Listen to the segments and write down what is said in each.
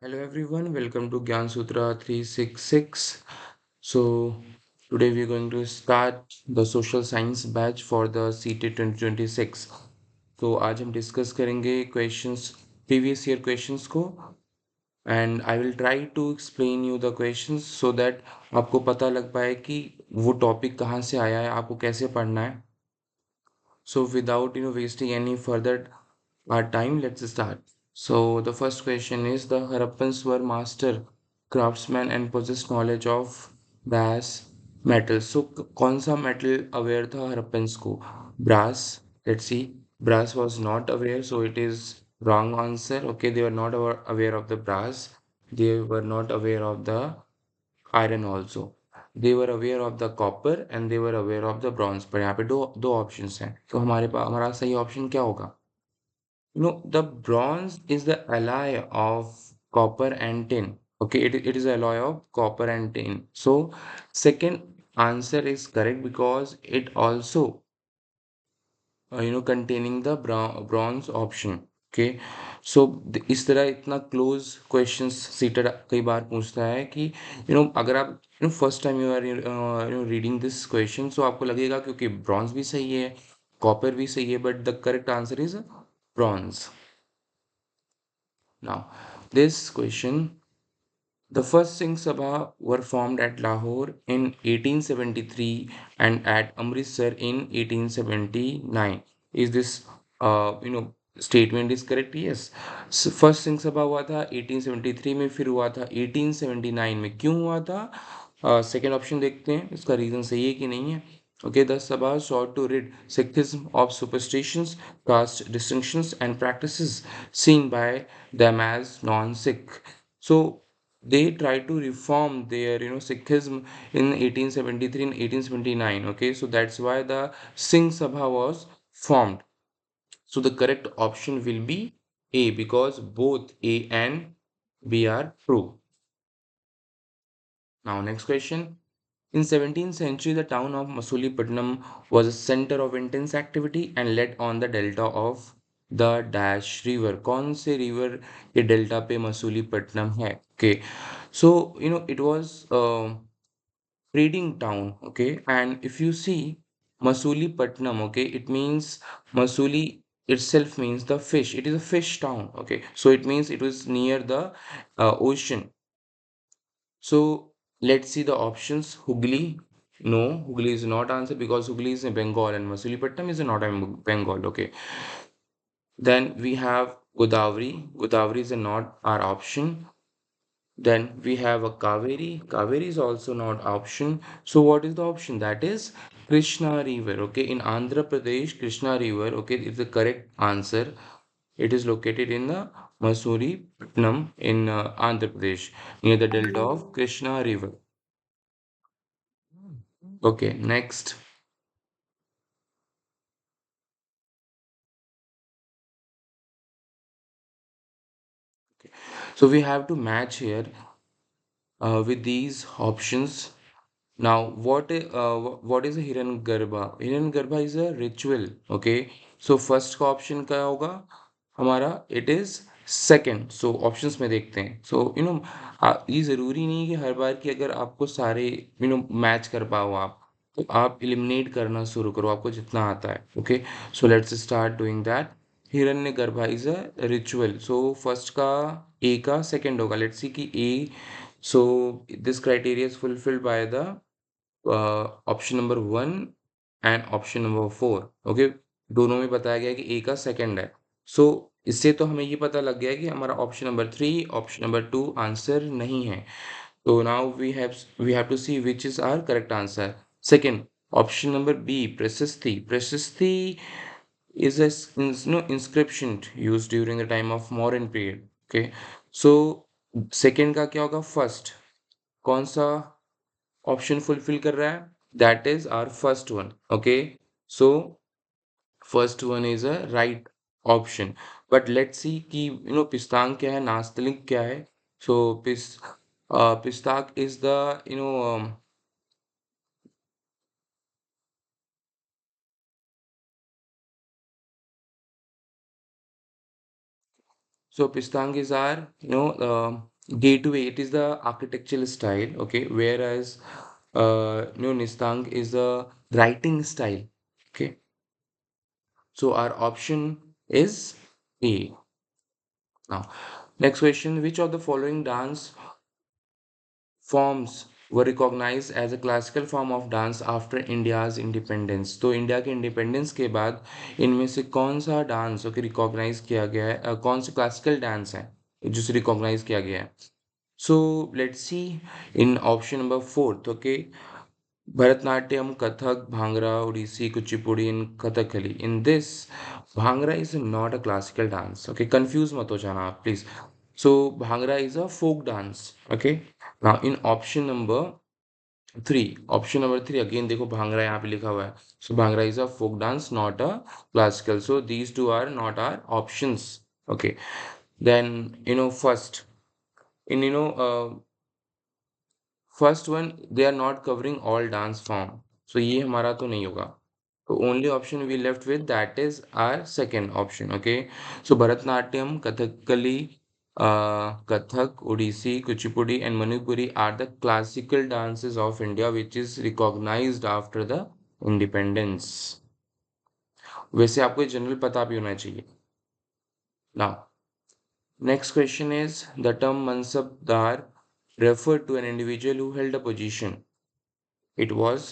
Hello everyone, welcome to Gyan Sutra 366. So today we're going to start the social science batch for the CT 2026. तो आज हम discuss करेंगे questions previous year questions को and I will try to explain you the questions so that आपको पता लग पाए कि वो टॉपिक कहाँ से आया है, आपको कैसे पढ़ना है. So without wasting any further our time, let's start. So the first question is the Harappans were master craftsmen and possessed knowledge of brass metals. So कौन सा metal aware था Harappans को? Brass. Let's see. Brass was not aware, so it is wrong answer. Okay, they were not aware of the brass. They were not aware of the iron also. They were aware of the copper and they were aware of the bronze. पर यहाँ पे दो दो options हैं, तो हमारे पास हमारा सही ऑप्शन क्या होगा? The bronze is the alloy of copper and tin. Okay, it is alloy of copper and tin. So second answer is correct because it also containing the bronze option. Okay, so इस तरह इतना close questions seated कई बार पूछता है कि अगर आप first time you are reading this question, so आपको लगेगा क्योंकि ब्रॉन्ज भी सही है, कॉपर भी सही है, but the correct answer is bronze. Now, this question, the first Singh Sabha were formed at Lahore in 1873 and at Amritsar in 1879. Is this, statement is correct? Yes. First Singh Sabha हुआ था 1873 में, फिर हुआ था 1879 में. क्यों हुआ था? सेकेंड ऑप्शन देखते हैं, इसका रीजन सही है कि नहीं है. Okay, the Sabha sought to rid Sikhism of superstitions, caste distinctions, and practices seen by them as non-Sikh. So they tried to reform their, Sikhism in 1873 and 1879. Okay, so that's why the Singh Sabha was formed. So the correct option will be A because both A and B are true. Now, next question. In 17th century, the town of Masulipatam was a center of intense activity and led on the delta of the Dash River. कौन से river के delta पे मसूलीपट्टनम है? Okay, so it was a trading town. Okay, and if you see Masulipatam, okay, it means Masuli itself means the fish. It is a fish town. Okay, so it means it was near the ocean. So let's see the options. Hooghly. No, Hooghly is not answer because Hooghly is in Bengal and Masulipatam is not in Bengal. Okay. Then we have Godavari. Godavari is not our option. Then we have a Kaveri. Kaveri is also not option. So what is the option? That is Krishna River. Okay. In Andhra Pradesh, Krishna River, okay, is the correct answer. It is located in the Masuripatnam in Andhra Pradesh near the delta of Krishna River. Okay, next. So we have to match here with these options. Now, what is a Hirangarbha? Hirangarbha is a ritual. Okay, so first का option क्या होगा हमारा? It is second. So options में देखते हैं. So ये ज़रूरी नहीं कि हर बार कि अगर आपको सारे मैच कर पाओ आप, तो आप eliminate करना शुरू करो आपको जितना आता है. Okay, so let's start doing that. Hiranyagarbha is a ritual. So first का ए का सेकंड होगा. लेट्स सी कि A. So this criteria is fulfilled by the option number 1 and option number 4. Okay, दोनों में बताया गया है कि ए का सेकंड है. सो इससे तो हमें ये पता लग गया है कि हमारा option number 3 option number 2 answer नहीं है. तो now we have to see which is our correct answer. Second option number B, प्रशस्ति. प्रशस्ति is a inscription used during the time of modern period. Okay, so second का क्या होगा? First कौन सा ऑप्शन फुलफिल कर रहा है? That is our first one. Okay, so first one is a right option. But let's see कि पिस्तांग क्या है, नास्तलिक क्या है. सो पिस्ताक is the you know so pistang is our gateway, it is the architectural style, okay, whereas Nistang is the writing style, okay. So our option is A. Now, next question, which of the following dance forms were recognized as a classical form of dance after India's independence? तो India के independence के बाद इनमें से कौन सा dance okay recognise किया गया है, कौन सा क्लासिकल डांस है जिसे रिकॉग्नाइज किया गया है? So let's see in option number fourth, okay, Bharatnatyam, Kathak, Bhangra, Odissi, Kuchipudi, and Kathakali. In this, Bhangra is not a classical dance. Okay, confuse mat ho jana aap, please. So Bhangra is a folk dance. Okay. Now in option number three again देखो भांगड़ा यहाँ पे लिखा हुआ है. So Bhangra is a folk dance, not a classical. So these two are not our options. Okay. Then first in first one they are not covering all dance form, so ये हमारा तो नहीं होगा. तो only option we left with that is our second option. Okay, so Bharatanatyam, Kathakali, Kathak, Odissi, Kuchipudi and Manipuri are the classical dances of India which is recognized after the independence. वैसे आपको general पता भी होना चाहिए. Now next question is the term Mansabdar referred to an individual who held a position. It was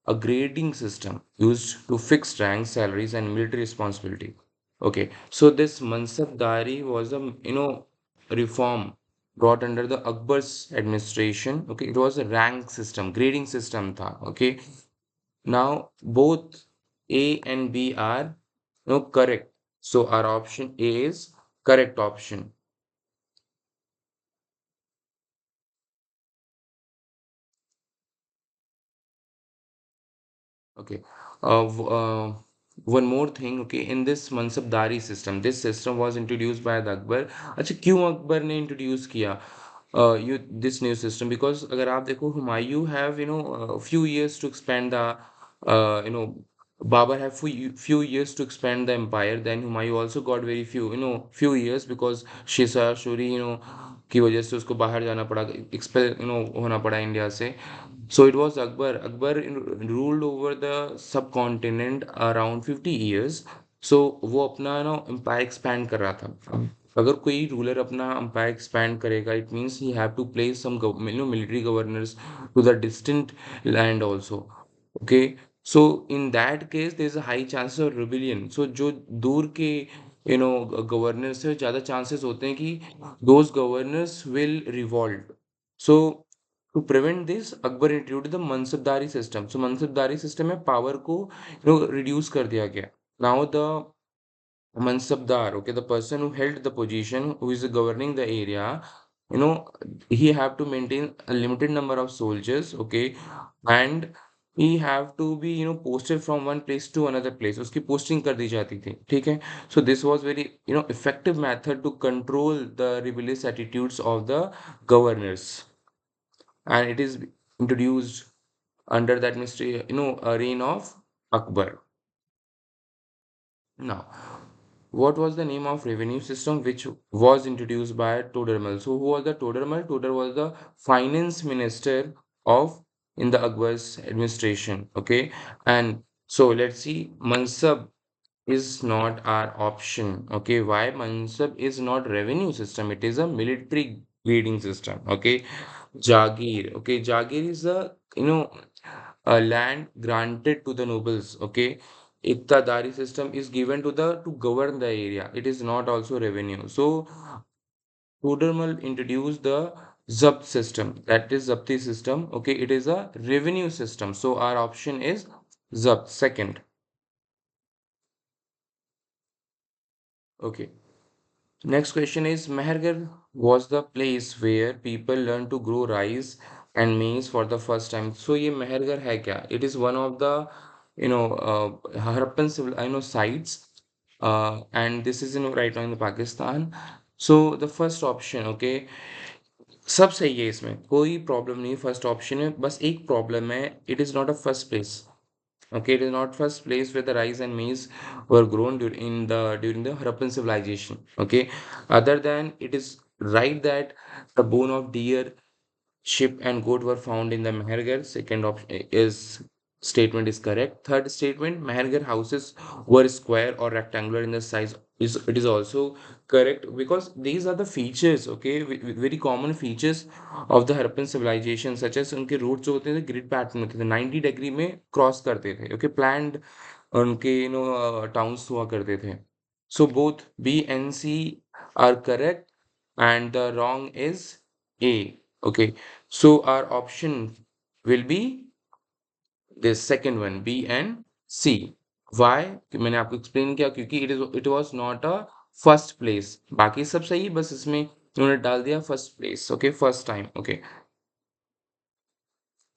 a grading system used to fix ranks, salaries, and military responsibility. Okay, so this Mansabdari was a reform brought under the Akbar's administration. Okay, it was a rank system, grading system tha. Okay, now both A and B are correct. So our option A is correct option. Okay. One more thing. Okay. In this Mansabdari system, this system was introduced by the Akbar. अच्छा क्यों अकबर ने introduce किया you this new system? Because अगर आप देखो Humayun have few years to expand the uh, you know Babur have few years to expand the empire. Then Humayun also got very few years because Shah Shuri की वजह से उसको बाहर जाना पड़ा, एक्सपेल होना पड़ा इंडिया से. So it was Akbar. Akbar ruled over the subcontinent around 50 years. So वो अपना empire expand कर रहा था. अब अगर कोई ruler अपना empire expand करेगा, it means he have to place some military governors to the distant land also. Okay. So in that case, there is a high chance of rebellion. So जो दूर के governors से ज़्यादा chances होते हैं कि those governors will revolt. So to prevent this, Akbar introduced the Mansabdari system. So Mansabdari system में power को reduce कर दिया गया. Now the Mansabdar, okay, the person who held the position, who is governing the area, you know, he have to maintain a limited number of soldiers, okay, and he have to be posted from one place to another place. उसकी posting कर दी जाती थी, ठीक है. So this was very effective method to control the rebellious attitudes of the governors, and it is introduced under that mystery, reign of Akbar. Now, what was the name of revenue system which was introduced by Todermal? So, who was the Todermal? Toder was the finance minister of in the Akbar's administration. Okay, and so let's see, Mansab is not our option. Okay, why Mansab is not revenue system? It is a military grading system. Okay, Jagir. Okay, Jagir is a land granted to the nobles. Okay, Iqtadari system is given to the to govern the area. It is not also revenue. So Todermal introduced the Zabt system. That is Zapti system. Okay, it is a revenue system. So our option is Zabt second. Okay. Next question is Mehergarh was the place where people learned to grow rice and maize for the first time. So ये Mehergarh है क्या? It is one of the Harappan civil sites, and this is right now in the Pakistan. So the first option, okay, सब सही है इसमें कोई problem नहीं. First option है, बस एक प्रॉब्लम है, it is not a first place. Okay, it is not first place where the rice and maize were grown during the Harappan civilization. Okay, other than it is write that the bone of deer, sheep and goat were found in the Mehergar. Second option is statement is correct. Third statement, Mehergar houses were square or rectangular in the size, is it is also correct, because these are the features, okay, very common features of the Harappan civilization, such as उनके roads जो होते थे grid pattern होते थे, 90 degree में cross करते थे, okay, planned उनके towns हुआ करते थे. So both B and C are correct, and the wrong is A. Okay, so our option will be the second one, B and C. Why? कि मैंने आपको explain किया, क्योंकि it was not a first place. बाकी सब सही, बस इसमें उन्होंने डाल दिया first place. Okay, first time. Okay.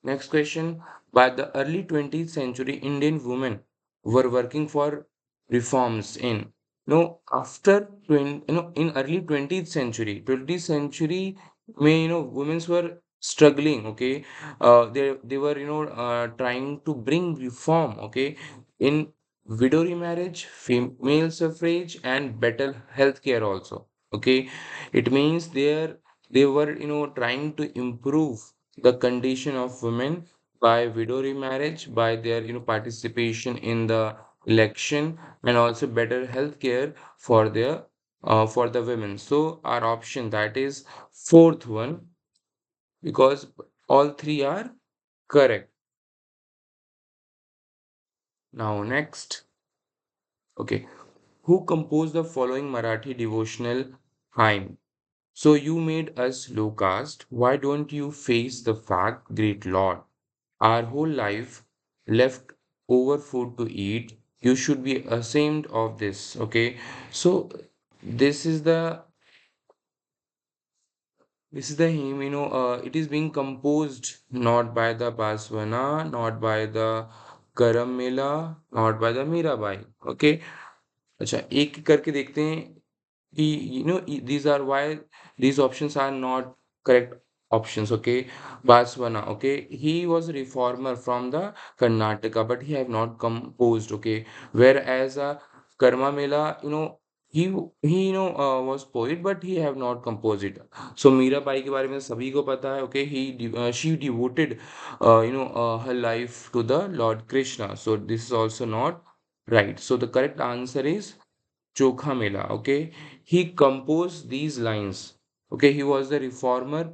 Next question. By the early 20th century, Indian women were working for reforms in. No, after 20, in early 20th century, may women were struggling. Okay, they were trying to bring reform. Okay, in widow remarriage, female suffrage, and better healthcare also. Okay, it means they were trying to improve the condition of women by widow remarriage, by their participation in the election, and also better health care for their for the women. So our option, that is fourth one, because all three are correct. Now next, okay, who composed the following Marathi devotional hymn? So you made us low caste. Why don't you face the fact, great Lord? Our whole life left over food to eat. You should be ashamed of this. Okay, so this is the this is the hymn. It is being composed not by the Baswana, not by the Karam Mela, not by the Mirabai. Okay, अच्छा एक एक करके देखते हैं कि these are why these options are not correct options. Okay, Baswana, okay, he was a reformer from the Karnataka, but he have not composed. Okay, whereas Karma Mela, he was poet, but he have not composed it. So Mirabai के बारे में सभी को पता है. Okay, she devoted her life to the Lord Krishna, so this is also not right. So the correct answer is Chokha Mela. Okay, he composed these lines. Okay, he was the reformer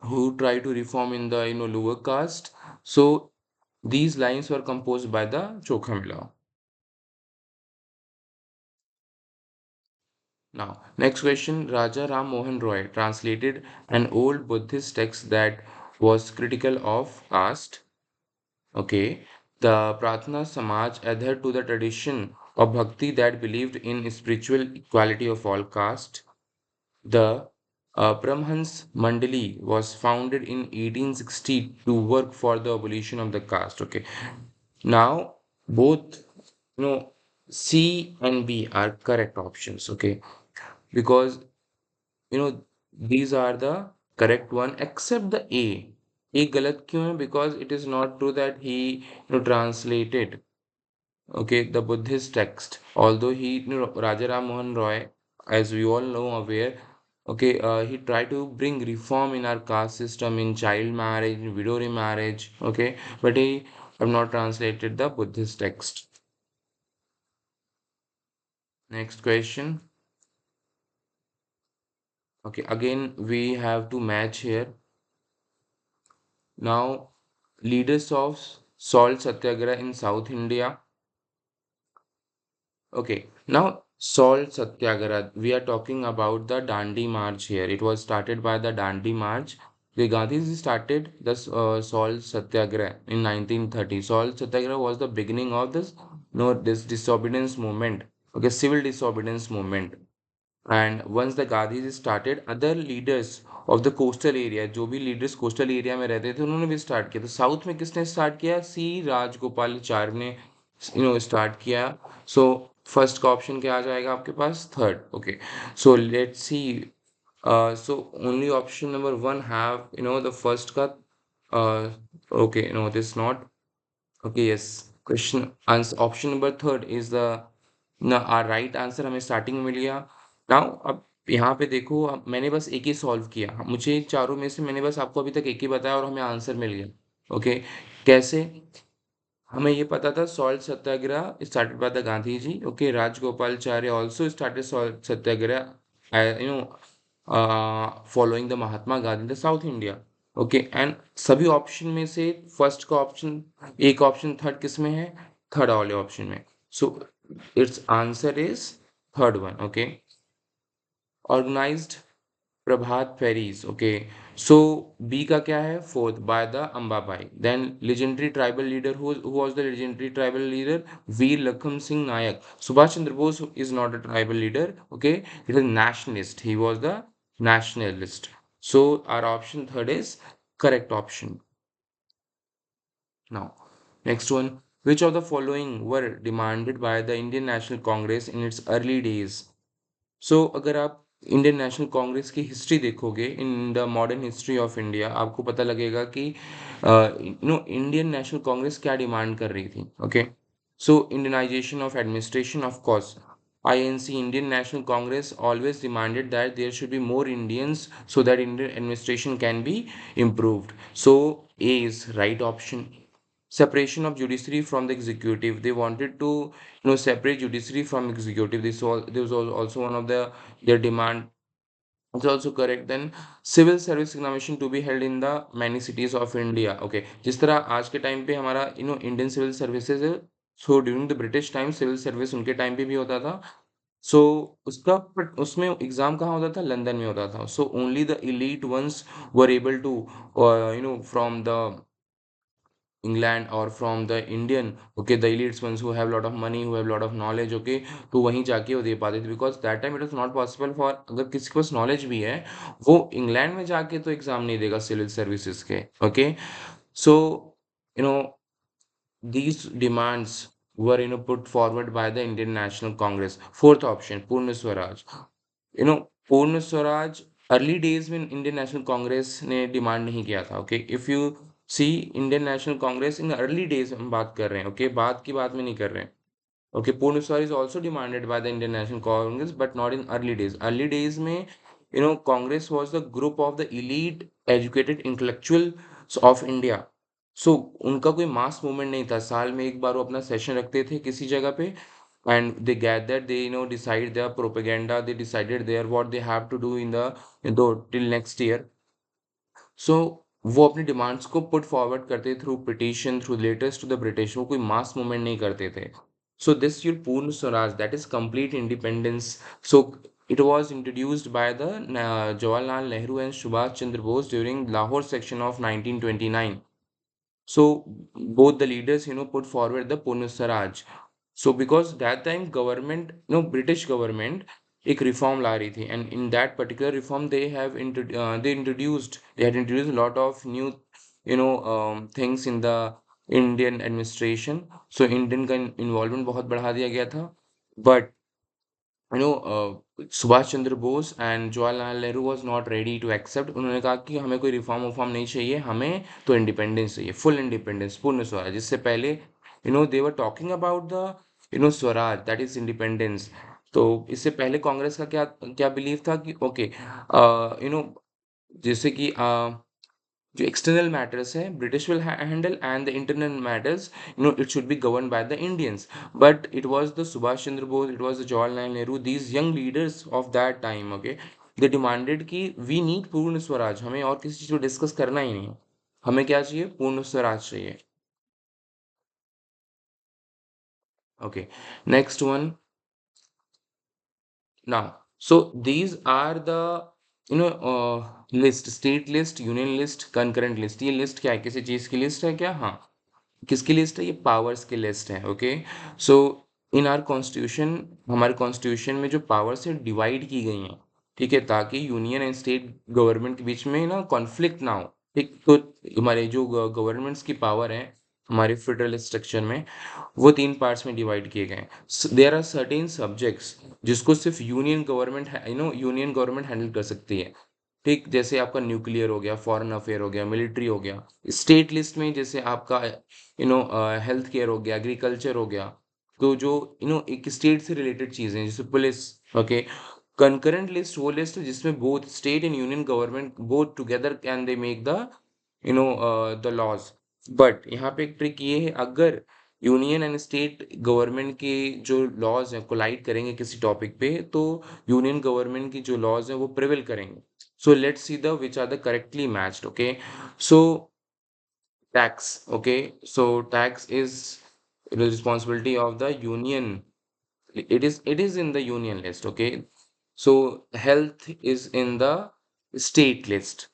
who tried to reform in the lower caste. So these lines were composed by the Chokha Mela. Now, next question. Raja Ram Mohan Roy translated an old Buddhist text that was critical of caste. Okay, the Pratna Samaj adhered to the tradition of bhakti that believed in spiritual equality of all caste. The Brahmans Mandali was founded in 1860 to work for the abolition of the caste. Okay, now both C and B are correct options. Okay, because these are the correct one except the A. A गलत क्यों है? Because it is not true that he translated, okay, the Buddhist text. Although he, Raja Ram Mohan Roy, as we all know aware, okay, he tried to bring reform in our caste system, in child marriage, in widow remarriage, okay, but he have not translated the Buddhist text. Next question. Okay, again we have to match here. Now, leaders of salt satyagraha in South India. Okay, now salt satyagraha. We are talking about the Dandi March here. It was started by the Dandi March. The Gandhiji started the salt satyagraha in 1930. Salt satyagraha was the beginning of this, this disobedience movement. Okay, civil disobedience movement. And once the Gandhiji started, other leaders of the coastal area, जो भी leaders coastal area में रहते थे, उन्होंने भी start किया. तो south में किसने start किया? सी राजगोपालाचारी ने start किया. So first का option क्या आ जाएगा आपके पास? Third. Okay. So let's see. So only option number one have the first का. Uh, okay, no, this not. Okay, yes. Question answer option number third is the, our right answer हमें starting में मिल गया. Now अब यहाँ पे देखो मैंने बस एक ही सॉल्व किया, मुझे चारों में से मैंने बस आपको अभी तक एक ही बताया और हमें आंसर मिल गया। ओके, कैसे? हमें ये पता था salt Satyagraha started by the Gandhi ji. Okay, Rajagopalachari also started salt Satyagraha following the Mahatma Gandhi the south India. Okay, and सभी ऑप्शन में से फर्स्ट का ऑप्शन, एक ऑप्शन थर्ड किस में है? थर्ड वाले ऑप्शन में। So it's answer is third one. Okay, organised Prabhat pheris. Okay, so B का क्या है? Fourth, by the Ambabai. Then legendary tribal leader, who was the legendary tribal leader? Veer Lakhan Singh Nayak. Subhash Chandra Bose is not a tribal leader, okay, it is nationalist, he was the nationalist. So our option third is correct option. Now next one, which of the following were demanded by the Indian National Congress in its early days? सो अगर आप Indian National Congress की history देखोगे in the modern history of India, आपको पता लगेगा कि Indian National Congress क्या demand कर रही थी। Okay, so Indianisation of administration, of course INC, Indian National Congress, always demanded that there should be more Indians so that Indian administration can be improved. So A is right option. Separation of judiciary from the executive, they wanted to separate judiciary from executive. This was also one of their demand. It's also correct. Then civil service examination to be held in the many cities of India. Okay, जिस तरह आज के time पे हमारा Indian civil services है, so during the British time civil service उनके time पे भी होता था। सो उसका बट उसमें एग्जाम कहाँ होता था? लंदन में होता था। So only the elite ones were able to from the England or from the Indian, okay, the elites ones who have a lot of money, who have a lot of knowledge, okay, तो वहीं जाके वो दे पाते थे, because that time it was not possible for, अगर किसी के पास knowledge भी है वो इंग्लैंड में जाके तो एग्जाम नहीं देगा सिविल सर्विसेज के। Okay, so you know these demands were put forward by the Indian National Congress. Fourth option, Purna Swaraj. Purna Swaraj early days में इंडियन नेशनल कांग्रेस ने डिमांड नहीं किया था। Okay, if you see Indian National Congress in early days हम बात कर रहे हैं। ओके, बाद की बात में नहीं कर रहे हैं। Okay, Purna Swaraj is also demanded by the Indian National Congress but not in early days. Early days में Congress was the group of the elite educated intellectuals of India. So उनका कोई मास मूवमेंट नहीं था, साल में एक बार वो अपना सेशन रखते थे किसी जगह पे, and they gathered, they decide their propaganda, they decided their what they have to do in the till next year. So वो अपनी डिमांड्स को पुट फॉरवर्ड करते through petition, through letters to the British, वो कोई mass movement नहीं करते थे। So this your पूर्ण Swaraj, that is complete independence. So it was introduced by the Jawaharlal Nehru and Subhash Chandra Bose during Lahore section of 1929. So both the leaders put forward the Purna Swaraj. So because that time government, British government एक reform ला रही थी, and in that particular reform they had introduced a lot of new things in the Indian administration. So Indian का involvement बहुत बढ़ा दिया गया था, but Subhash Chandra Bose and Jawaharlal Nehru was not ready to accept. उन्होंने कहा कि हमें कोई रिफॉर्म वफॉर्म नहीं चाहिए, हमें तो इंडिपेंडेंस चाहिए, फुल इंडिपेंडेंस, पूर्ण स्वराज। इससे पहले they were talking about the Swaraj, that is independence. तो इससे पहले कांग्रेस का क्या क्या बिलीव था कि ओके, जैसे कि जो एक्सटर्नल मैटर्स है British will handle, and the internal matters it should be govern by the Indians. But it was the Subhash Chandra Bose, it was the Jawaharlal Nehru, these young leaders of that time, okay, they demanded कि we need पूर्ण स्वराज, हमें और किसी चीज को discuss करना ही नहीं है, हमें क्या चाहिए? पूर्ण स्वराज चाहिए। Okay, next one now, so these are the list, state list, union list, concurrent list। ये लिस्ट क्या है? किसी चीज की लिस्ट है क्या? हाँ, किसकी लिस्ट है? ये पावर्स की लिस्ट है। Okay, so in are constitution, हमारे कॉन्स्टिट्यूशन में जो पावर्स है डिवाइड की गई हैं, ठीक है, ताकि यूनियन एंड स्टेट गवर्नमेंट के बीच में ना कॉन्फ्लिक्ट ना हो। ठीक, तो हमारे जो गवर्नमेंट्स की पावर है हमारे फेडरल स्ट्रक्चर में, वो तीन पार्ट्स में डिवाइड किए गए हैं। देयर आर सर्टेन सब्जेक्ट्स जिसको सिर्फ यूनियन गवर्नमेंट हैंडल कर सकती है। ठीक, जैसे आपका न्यूक्लियर हो गया, फॉरेन अफेयर हो गया, मिलिट्री हो गया। स्टेट लिस्ट में जैसे आपका हेल्थ केयर हो गया, एग्रीकल्चर हो गया। तो जो एक स्टेट से रिलेटेड चीजें जैसे पुलिस, ओके, concurrent list वो लिस्ट है जिसमें both state and union government both together can they make the the laws. But यहाँ पे एक ट्रिक ये है, अगर यूनियन एंड स्टेट गवर्नमेंट के जो लॉज हैं कोलाइड करेंगे किसी टॉपिक पे, तो यूनियन गवर्नमेंट की जो लॉज हैं वो प्रिवेल करेंगे. So let's see the which are the correctly matched. Okay, so tax. Okay, so tax is the responsibility of the union. It is in the union list. Okay, so health is in the state list.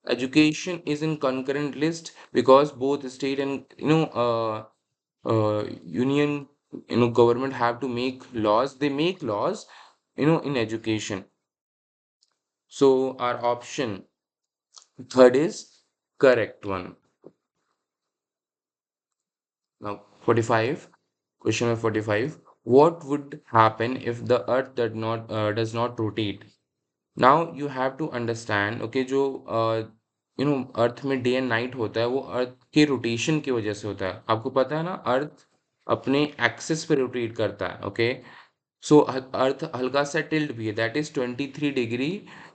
Education is in concurrent list because both state and union government have to make laws. They make laws in education. So our option third is correct one. Now 45, question number 45. What would happen if the earth does not rotate? Now you have to understand, okay, जो अर्थ में day and night होता है वो अर्थ के rotation की वजह से होता है. आपको पता है ना, अर्थ अपने एक्सिस पे रोटेट करता है. ओके, सो अर्थ हल्का सा टिल्ट भी है, that is 23 degree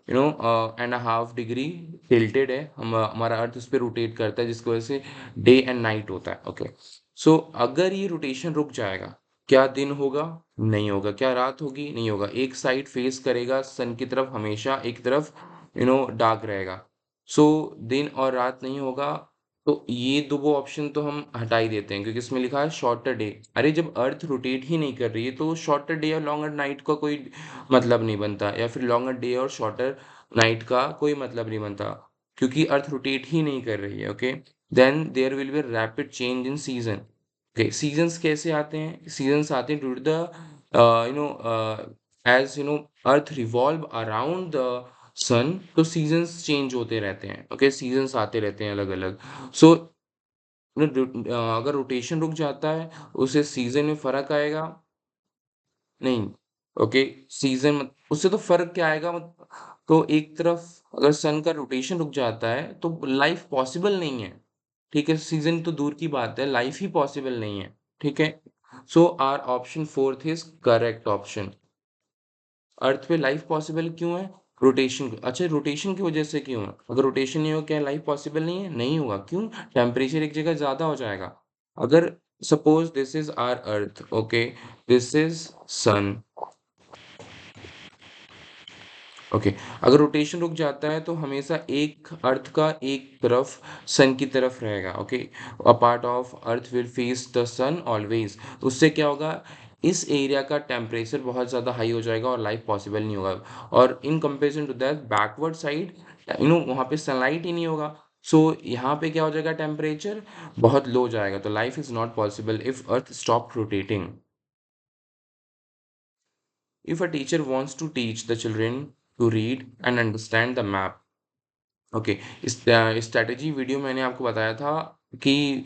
and half degree tilted है. हमारा अर्थ उस पर रोटेट करता है जिसकी वजह से डे एंड नाइट होता है. ओके, सो अगर ये रोटेशन रुक जाएगा, क्या दिन होगा? नहीं होगा. क्या रात होगी? नहीं होगा. एक साइड फेस करेगा सन की तरफ हमेशा, एक तरफ डार्क रहेगा. सो दिन और रात नहीं होगा. तो ये दो वो ऑप्शन तो हम हटा ही देते हैं क्योंकि इसमें लिखा है शॉर्टर डे. अरे जब अर्थ रोटेट ही नहीं कर रही है तो शॉर्टर डे और लॉन्गर नाइट का कोई मतलब नहीं बनता, या फिर लॉन्गर डे और शॉर्टर नाइट का कोई मतलब नहीं बनता क्योंकि अर्थ रोटेट ही नहीं कर रही है. Okay, then there will be rapid change in season. Okay, seasons कैसे आते हैं? सीजन्स आते हैं due to the as earth revolve around the sun, तो सीजन्स चेंज होते रहते हैं. ओके, सीजन्स आते रहते हैं अलग अलग. सो अगर रोटेशन रुक जाता है उससे सीजन में फर्क आएगा? नहीं. ओके, सीजन उससे तो फर्क क्या आएगा तो एक तरफ अगर सन का रोटेशन रुक जाता है तो लाइफ पॉसिबल नहीं है. ठीक है, सीजन तो दूर की बात है, लाइफ ही पॉसिबल नहीं है. ठीक है, so our option fourth is correct option. Earth पे लाइफ पॉसिबल क्यों है? रोटेशन. अच्छा, रोटेशन की वजह से क्यों है? अगर रोटेशन नहीं हो क्या लाइफ पॉसिबल नहीं है? नहीं होगा. क्यों? टेम्परेचर एक जगह ज्यादा हो जाएगा. अगर suppose this is our earth, okay, this is sun. Okay, अगर रोटेशन रुक जाता है तो हमेशा एक अर्थ का एक तरफ सन की तरफ रहेगा. Okay, a part of earth will face the sun always. उससे क्या होगा? इस एरिया का टेम्परेचर बहुत ज़्यादा हाई हो जाएगा और लाइफ पॉसिबल नहीं होगा. और in comparison to that backward side वहाँ पे सनलाइट ही नहीं होगा. सो यहाँ पे क्या हो जाएगा? टेम्परेचर बहुत लो जाएगा, तो life is not possible if earth stop rotating. If a teacher wants to teach the children to read and understand the map. Okay, इस स्ट्रैटेजी वीडियो मैंने आपको बताया था कि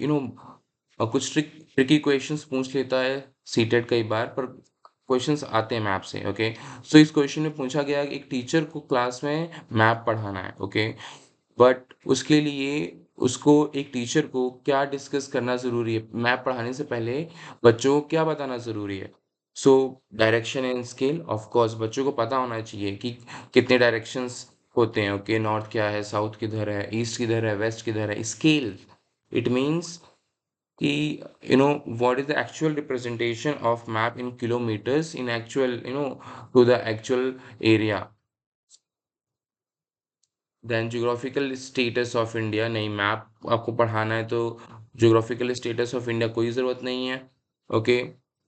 कुछ ट्रिकी क्वेश्चंस पूछ लेता है सीटेट कई बार, पर क्वेश्चंस आते हैं मैप से. ओके, सो इस क्वेश्चन में पूछा गया कि एक टीचर को क्लास में मैप पढ़ाना है. ओके, बट उसके लिए उसको एक टीचर को क्या डिस्कस करना ज़रूरी है? मैप पढ़ाने से पहले बच्चों को क्या बताना ज़रूरी है? So direction and scale, of course बच्चों को पता होना चाहिए कि कितने डायरेक्शंस होते हैं. ओके, नॉर्थ क्या है, साउथ किधर है, ईस्ट किधर है, वेस्ट किधर है. स्केल, इट मीन्स कि what is the actual representation of map in kilometres in actual to the actual area. Then geographical status of India. नहीं, मैप आपको पढ़ाना है तो ज्योग्राफिकल स्टेटस ऑफ इंडिया कोई ज़रूरत नहीं है. Okay,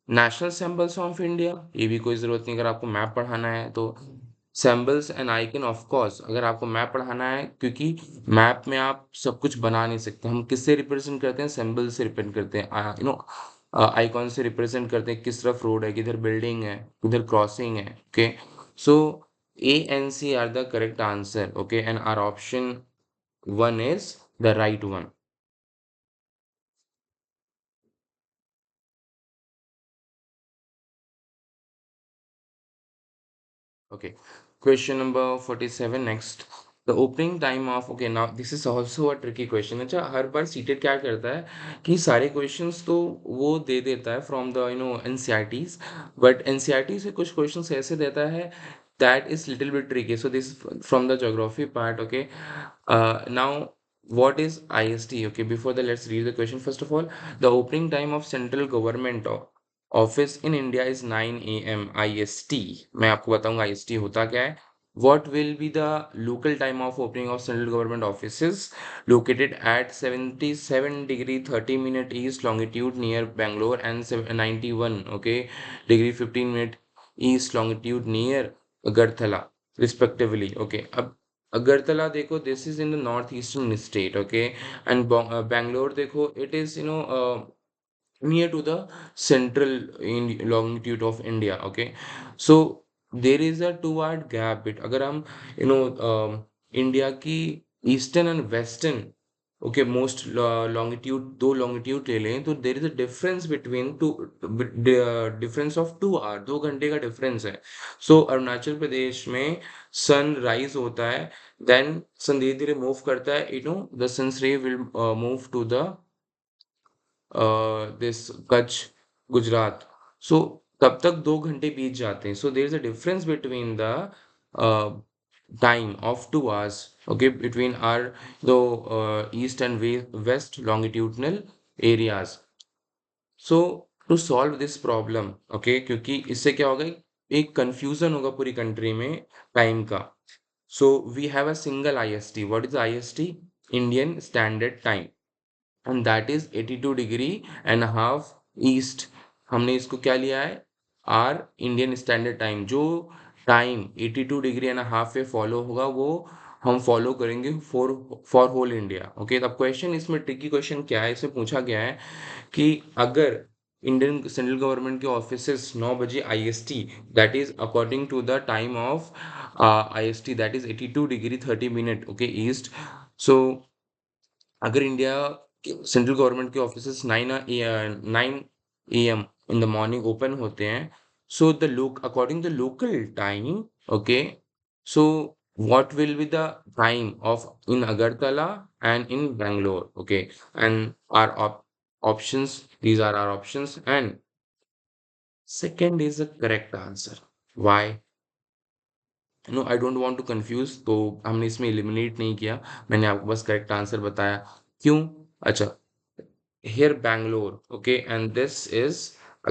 national symbols of India, ये भी कोई ज़रूरत नहीं अगर आपको मैप पढ़ाना है तो. Symbols and icon, of course अगर आपको मैप पढ़ाना है, क्योंकि मैप में आप सब कुछ बना नहीं सकते. हम किससे रिप्रेजेंट करते हैं? सिंबल से रिप्रेजेंट करते हैं. आइकॉन से रिप्रेजेंट करते हैं किस तरफ रोड है, किधर बिल्डिंग है, किधर क्रॉसिंग है. Okay, so A and C are the correct answer. Okay, and our option one is the right one. Okay, question number 47 next. The opening time of, okay, now this is also a tricky question. अच्छा, हर बार CTET क्या करता है कि सारे questions तो वो दे देता है from the NCERTs, but NCERT से कुछ क्वेश्चंस ऐसे देता है that is little bit tricky. So this is from the geography part. Okay. Now what is IST? Okay, before that, let's read the question. First of all, the opening time of central government office in India is 9 a.m. IST. मैं आपको बताऊंगा IST होता क्या है. What will be the local time of opening of central government offices located at 77 degree 30 minute east longitude near Bangalore and 91 okay degree 15 minute east longitude near Agartala respectively. Okay, अब अगरतला देखो, this is in the north eastern state. Okay, and Bangalore देखो, it is near to the central in longitude of India. Okay, so there is a 2 hour gap bit. अगर हम India की eastern and western okay most longitude दो longitude ले लें, तो there is a difference between two difference of 2 hour, 2 घंटे का difference है. सो अरुणाचल प्रदेश में सन राइज होता है, देन सन धीरे धीरे मूव करता है, the sun's ray will move to the this Kutch, Gujarat. So तब तक 2 घंटे बीत जाते हैं. So there is a difference between the uh, time of 2 hours. Okay, between our the east and west longitudinal areas. So to solve this problem, okay, क्योंकि इससे क्या होगा, एक confusion होगा पूरी country में time का. So we have a single IST. What is IST? Indian Standard Time. And that is 82 degree and half east. हमने इसको क्या लिया है, आर इंडियन स्टैंडर्ड टाइम. जो टाइम 82 डिग्री एंड हाफ पे फॉलो होगा वो हम फॉलो करेंगे फॉर होल इंडिया. ओके, अब क्वेश्चन इसमें ट्रिकी क्वेश्चन क्या है, इसमें पूछा गया है कि अगर इंडियन सेंट्रल गवर्नमेंट के ऑफिसेस 9 बजे IST, that is according to the time of IST, that is 82 degree 30 minute okay east. So अगर इंडिया सेंट्रल गवर्नमेंट के offices 9 AM in the morning open होते हैं, so the look according the local time. Okay, so what will be the time of in Agartala and in Bangalore. Okay, and our options, these are our options, and second is the correct answer. Why? No, I don't want to confuse, तो हमने इसमें eliminate नहीं किया, मैंने आपको बस correct answer बताया. क्यों? अच्छा, here Bangalore, okay, and this is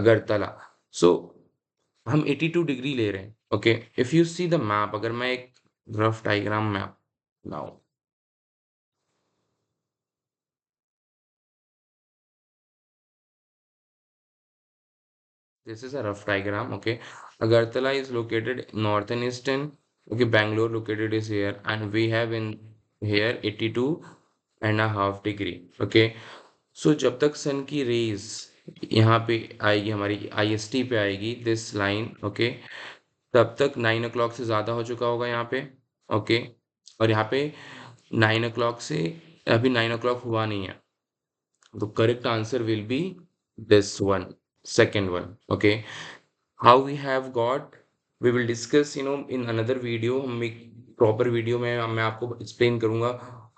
Agartala. So हम 82 डिग्री ले रहे हैं. Okay, if you see the map, अगर मैं एक रफ डायग्राम मैप लाऊं, this is a rough diagram. Okay, Agartala is located north and eastern. Okay, Bangalore located is here, and we have in here 82.5 degree. Okay, so जब तक सन की raise यहाँ पे आएगी, हमारी IST पे आएगी, दिस लाइन. ओके, तब तक 9 o'clock से ज़्यादा हो चुका होगा यहाँ पे. ओके, और यहाँ पे 9 o'clock से अभी 9 o'clock हुआ नहीं है. तो correct answer will be this one, second one. Okay, how we have got, we will discuss in another video. हम एक प्रॉपर वीडियो में मैं आपको एक्सप्लेन करूंगा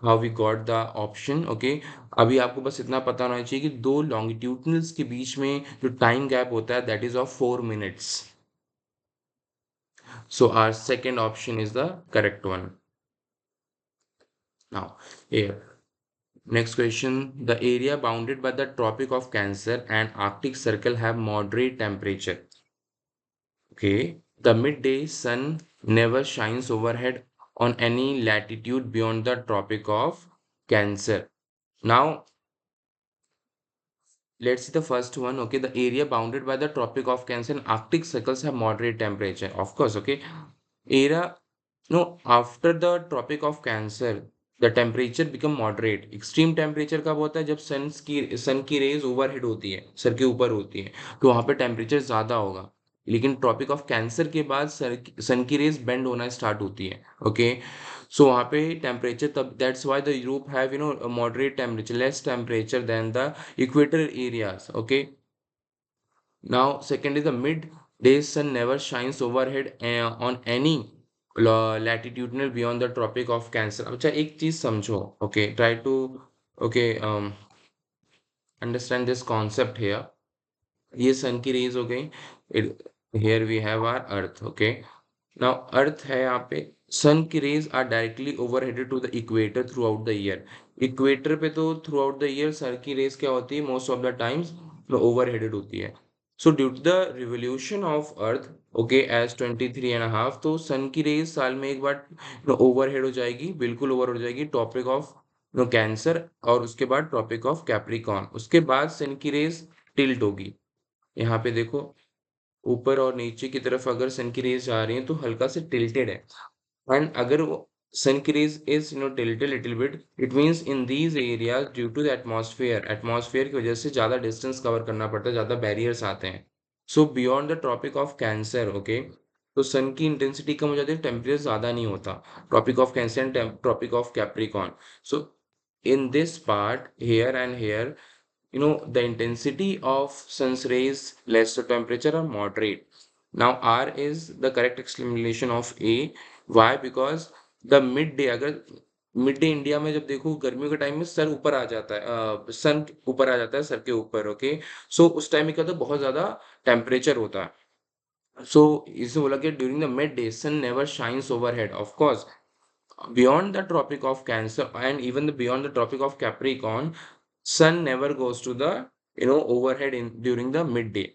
how we got the option. Okay, अभी आपको बस इतना पता होना चाहिए कि दो लॉन्गिट्यूडनल्स के बीच में जो टाइम गैप होता है, that is of 4 minutes. So our second option is the correct one. Now, here, next question. The area bounded by the Tropic of Cancer and Arctic Circle have moderate temperature. Okay. The midday sun never shines overhead on any latitude beyond the Tropic of Cancer. Now, let's see the first one. Okay, the area bounded by the Tropic of Cancer and Arctic circles have moderate temperature. Of course, okay. Area, no, after the Tropic of Cancer, the temperature become moderate. Extreme temperature कब होता है? जब सन की raise overhead होती है, sir के ऊपर होती है, तो वहां पे टेम्परेचर ज्यादा होगा. लेकिन ट्रॉपिक ऑफ कैंसर के बाद सन की रेज बेंड होना स्टार्ट होती है. ओके, सो वहाँ पे टेम्परेचर तब, that's why the Europe have moderate temperature, less temperature than the equator areas. Okay, now second is the midday sun never shines overhead on any latitudinal beyond the tropic of cancer. अच्छा, एक चीज समझो. okay, try to okay understand this concept here. ये सन की raise हो गई. Here we have our earth. okay, now earth है यहाँ पे, सन की rays are directly overheaded to the equator throughout the year. Equator पे तो throughout the year sun की रेज क्या होती है, most of the times overheaded होती है। So due to the revolution of earth, okay, as 23.5, तो sun की रेज साल में एक बार ओवरहेड हो जाएगी, बिल्कुल ओवर हो जाएगी टॉपिक ऑफ कैंसर, और उसके बाद टॉपिक ऑफ कैप्रिकॉन, उसके बाद सन की रेज टिल्ट होगी। यहाँ पे देखो, ऊपर और नीचे की तरफ अगर सन की रेज जा रही है तो हल्का से टिल्टेड है। एंड अगर वो sun की rays is tilted little bit, it means in these areas due to the atmosphere की वजह से ज़्यादा डिस्टेंस कवर करना पड़ता है, ज़्यादा बैरियर्स आते हैं। So beyond the Tropic of Cancer, okay, तो सन की इंटेंसिटी कम हो जाती है, टेम्परेचर ज़्यादा नहीं होता, Tropic of Cancer and Tropic of Capricorn. So in this part here and here, the intensity of sun's rays less the temperature are moderate. Now R is the correct explanation of A. Why? Because the midday, अगर mid day India में जब देखो गर्मियों के time में sir ऊपर आ जाता है, सन ऊपर आ जाता है सर के ऊपर, ओके, सो उस टाइम में क्या होता है, बहुत ज्यादा टेम्परेचर होता है। सो इसे बोला कि during the mid day sun never shines overhead, of course beyond the tropic of cancer and even beyond the tropic of capricorn, sun never goes to the overhead in during the midday.